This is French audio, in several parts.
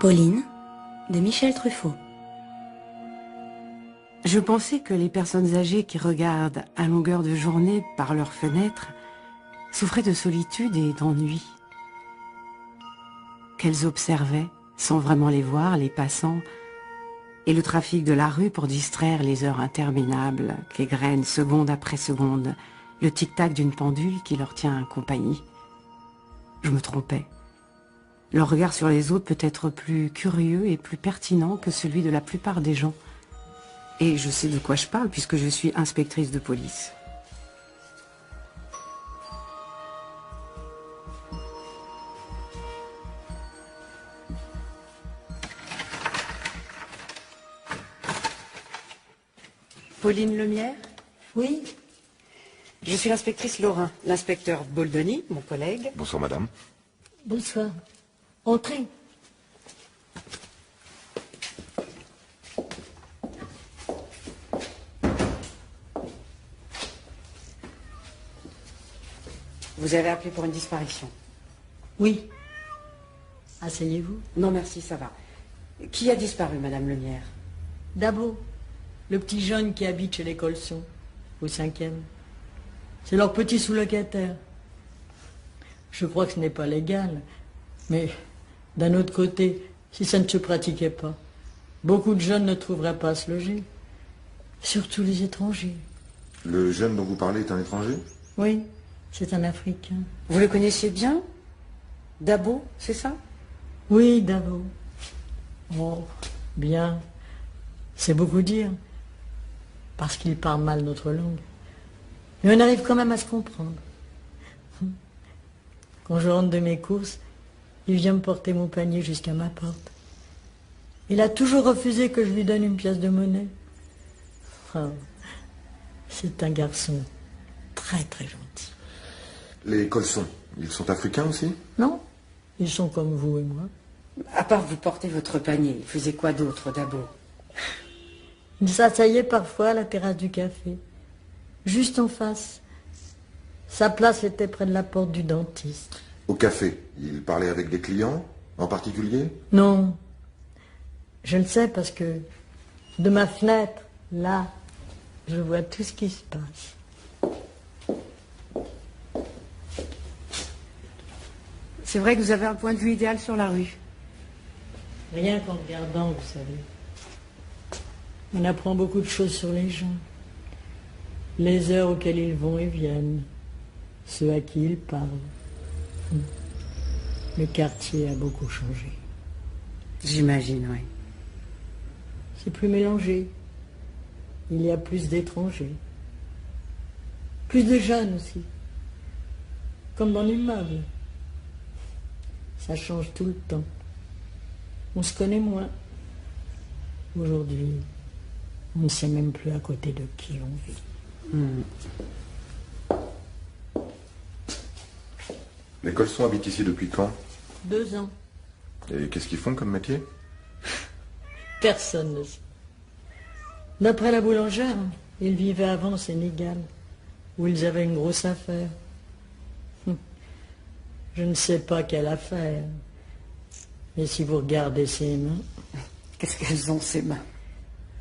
Pauline, de Michel Truffaut. Je pensais que les personnes âgées qui regardent à longueur de journée par leurs fenêtres souffraient de solitude et d'ennui. Qu'elles observaient, sans vraiment les voir, les passants, et le trafic de la rue pour distraire les heures interminables qu'égrènent seconde après seconde le tic-tac d'une pendule qui leur tient compagnie. Je me trompais. Leur regard sur les autres peut être plus curieux et plus pertinent que celui de la plupart des gens. Et je sais de quoi je parle puisque je suis inspectrice de police. Pauline Lemierre? Oui. Je suis l'inspectrice Laurin, l'inspecteur Boldoni, mon collègue. Bonsoir madame. Bonsoir. Entrez. Vous avez appelé pour une disparition? Oui. Asseyez-vous. Non merci, ça va. Qui a disparu, madame Lemierre? Dabo, le petit jeune qui habite chez les Colsons, au 5e. C'est leur petit sous-locataire. Je crois que ce n'est pas légal, mais d'un autre côté, si ça ne se pratiquait pas, beaucoup de jeunes ne trouveraient pas à se loger. Surtout les étrangers. Le jeune dont vous parlez est un étranger? Oui, c'est un Africain. Vous le connaissiez bien? Dabo, c'est ça? Oui, Dabo. Oh, bien. C'est beaucoup dire, parce qu'il parle mal notre langue. Mais on arrive quand même à se comprendre. Quand je rentre de mes courses, il vient me porter mon panier jusqu'à ma porte. Il a toujours refusé que je lui donne une pièce de monnaie. Oh, c'est un garçon très très gentil. Les Colsons, ils sont africains aussi? Non, ils sont comme vous et moi. À part vous porter votre panier, il faisait quoi d'autre, Dabo? Il s'asseyait parfois à la terrasse du café, juste en face. Sa place était près de la porte du dentiste. Au café, il parlait avec des clients en particulier? Non, je le sais parce que de ma fenêtre, là, je vois tout ce qui se passe. C'est vrai que vous avez un point de vue idéal sur la rue. Rien qu'en regardant, vous savez. On apprend beaucoup de choses sur les gens. Les heures auxquelles ils vont et viennent. Ceux à qui ils parlent. Le quartier a beaucoup changé. J'imagine, oui. C'est plus mélangé. Il y a plus d'étrangers. Plus de jeunes aussi. Comme dans l'immeuble. Ça change tout le temps. On se connaît moins. Aujourd'hui, on ne sait même plus à côté de qui on vit. Les Colsons habitent ici depuis quand? 2 ans. Et qu'est-ce qu'ils font comme métier? Personne ne sait. D'après la boulangère, ils vivaient avant au Sénégal, où ils avaient une grosse affaire. Je ne sais pas quelle affaire. Mais si vous regardez ses mains... Qu'est-ce qu'elles ont, ces mains?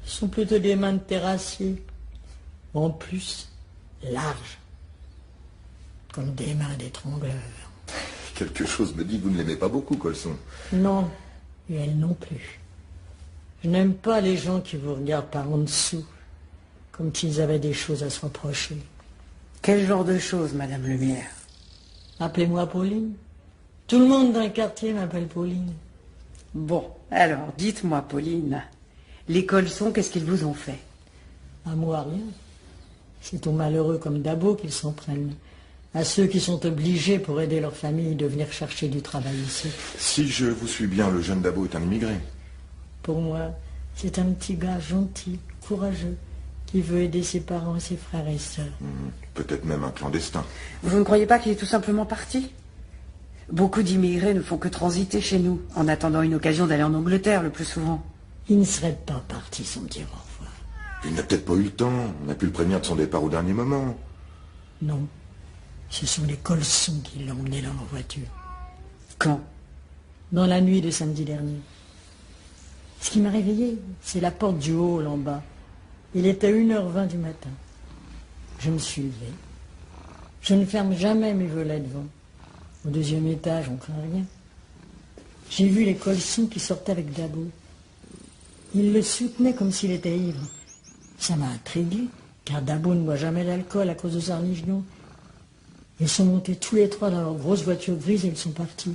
Ce sont plutôt des mains de terrassier. En plus, larges. Comme des mains d'étrangleur. Quelque chose me dit que vous ne l'aimez pas beaucoup, Colson. Non, et elle non plus. Je n'aime pas les gens qui vous regardent par en dessous, comme s'ils avaient des choses à se reprocher. Quel genre de choses, madame Lemierre? Appelez-moi Pauline. Tout le monde dans le quartier m'appelle Pauline. Bon, alors, dites-moi, Pauline, les Colsons, qu'est-ce qu'ils vous ont fait? À moi, rien. C'est aux malheureux comme Dabo qu'ils s'en prennent. À ceux qui sont obligés pour aider leur famille de venir chercher du travail ici. Si je vous suis bien, le jeune Dabo est un immigré. Pour moi, c'est un petit gars gentil, courageux, qui veut aider ses parents, ses frères et sœurs. Peut-être même un clandestin. Vous ne croyez pas qu'il est tout simplement parti? Beaucoup d'immigrés ne font que transiter chez nous, en attendant une occasion d'aller en Angleterre le plus souvent. Il ne serait pas parti sans me dire au revoir. Il n'a peut-être pas eu le temps. On a pu le prévenir de son départ au dernier moment. Non, ce sont les Colsons qui l'ont emmené dans leur voiture. Quand? Dans la nuit de samedi dernier. Ce qui m'a réveillée, c'est la porte du hall en bas. Il était 1h20 du matin. Je me suis levée. Je ne ferme jamais mes volets devant. Au 2e étage, on ne craint rien. J'ai vu les colsons qui sortaient avec Dabo. Il le soutenait comme s'il était ivre. Ça m'a intriguée, car Dabo ne boit jamais d'alcool à cause de sa religion. Ils sont montés tous les 3 dans leur grosse voiture grise et ils sont partis.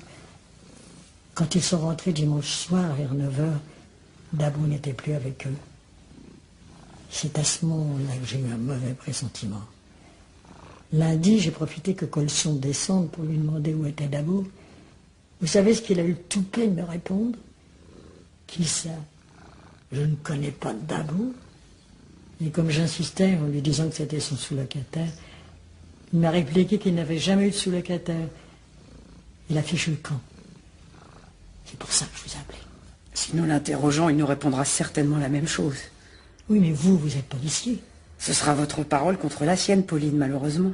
Quand ils sont rentrés dimanche soir vers 9h, Dabo n'était plus avec eux. C'est à ce moment-là que j'ai eu un mauvais pressentiment. Lundi, j'ai profité que Colson descende pour lui demander où était Dabo. Vous savez ce qu'il a eu le toupet de me répondre? Qui ça? Je ne connais pas Dabo. Et comme j'insistais en lui disant que c'était son sous-locataire, il m'a répliqué qu'il n'avait jamais eu de sous-locataire. Il a fichu le camp. C'est pour ça que je vous ai appelé. Si nous l'interrogeons, il nous répondra certainement la même chose. Oui, mais vous êtes policier. Ce sera votre parole contre la sienne, Pauline, malheureusement.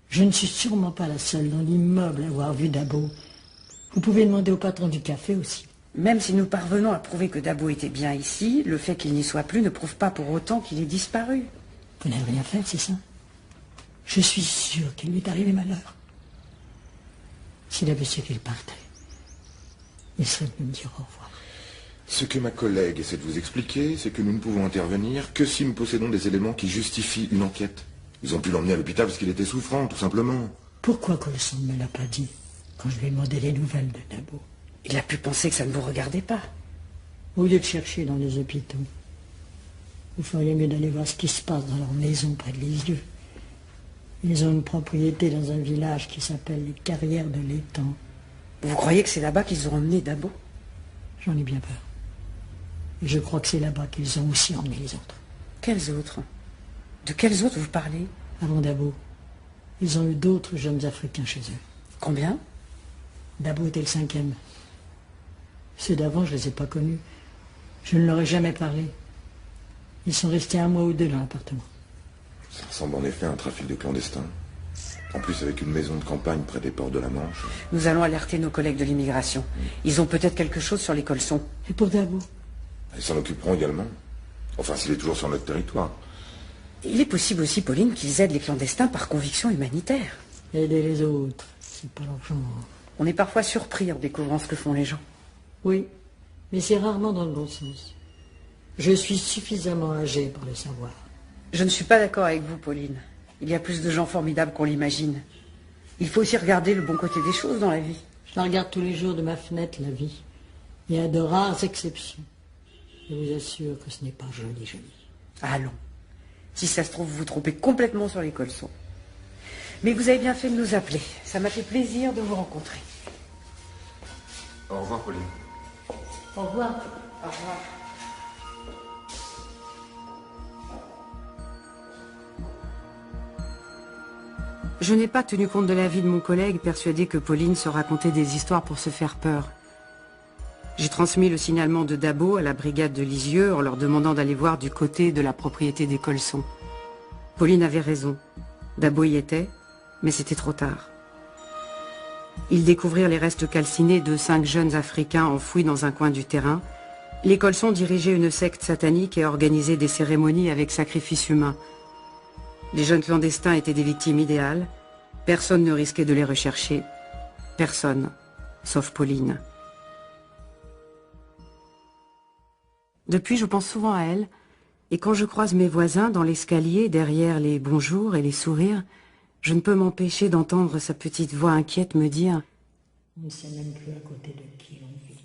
Je ne suis sûrement pas la seule dans l'immeuble à avoir vu Dabo. Vous pouvez demander au patron du café aussi. Même si nous parvenons à prouver que Dabo était bien ici, le fait qu'il n'y soit plus ne prouve pas pour autant qu'il ait disparu. Vous n'avez rien fait, c'est ça? Je suis sûre qu'il lui est arrivé malheur. S'il avait su qu'il partait, il serait venu me dire au revoir. Ce que ma collègue essaie de vous expliquer, c'est que nous ne pouvons intervenir que si nous possédons des éléments qui justifient une enquête. Ils ont pu l'emmener à l'hôpital parce qu'il était souffrant, tout simplement. Pourquoi Colson ne me l'a pas dit quand je lui ai demandé les nouvelles de Dabo? Il a pu penser que ça ne vous regardait pas. Au lieu de chercher dans les hôpitaux, vous feriez mieux d'aller voir ce qui se passe dans leur maison près de Lisieux. Ils ont une propriété dans un village qui s'appelle les Carrières de l'Étang. Vous croyez que c'est là-bas qu'ils ont emmené Dabo? J'en ai bien peur. Et je crois que c'est là-bas qu'ils ont aussi emmené les autres. Quels autres? De quels autres vous parlez? Avant Dabo, ils ont eu d'autres jeunes Africains chez eux. Combien? Dabo était le 5e. Ceux d'avant, je ne les ai pas connus. Je ne leur ai jamais parlé. Ils sont restés 1 mois ou 2 dans l'appartement. Ça ressemble en effet à un trafic de clandestins. En plus, avec une maison de campagne près des ports de la Manche. Nous allons alerter nos collègues de l'immigration. Ils ont peut-être quelque chose sur les colsons. Et pour Dabo? Ils s'en occuperont également. Enfin, s'il est toujours sur notre territoire. Il est possible aussi, Pauline, qu'ils aident les clandestins par conviction humanitaire. Aider les autres, c'est pas leur genre. On est parfois surpris en découvrant ce que font les gens. Oui, mais c'est rarement dans le bon sens. Je suis suffisamment âgé pour le savoir. Je ne suis pas d'accord avec vous, Pauline. Il y a plus de gens formidables qu'on l'imagine. Il faut aussi regarder le bon côté des choses dans la vie. Je la regarde tous les jours de ma fenêtre, la vie. Il y a de rares exceptions. Je vous assure que ce n'est pas joli, joli. Allons. Si ça se trouve, vous vous trompez complètement sur les colsons. Mais vous avez bien fait de nous appeler. Ça m'a fait plaisir de vous rencontrer. Au revoir, Pauline. Au revoir. Au revoir. Je n'ai pas tenu compte de l'avis de mon collègue, persuadé que Pauline se racontait des histoires pour se faire peur. J'ai transmis le signalement de Dabo à la brigade de Lisieux en leur demandant d'aller voir du côté de la propriété des colsons. Pauline avait raison. Dabo y était, mais c'était trop tard. Ils découvrirent les restes calcinés de 5 jeunes Africains enfouis dans un coin du terrain. Les colsons dirigeaient une secte satanique et organisaient des cérémonies avec sacrifice humain. Les jeunes clandestins étaient des victimes idéales. Personne ne risquait de les rechercher. Personne, sauf Pauline. Depuis, je pense souvent à elle, et quand je croise mes voisins dans l'escalier, derrière les bonjours et les sourires, je ne peux m'empêcher d'entendre sa petite voix inquiète me dire « On ne sait même plus à côté de qui on vit. »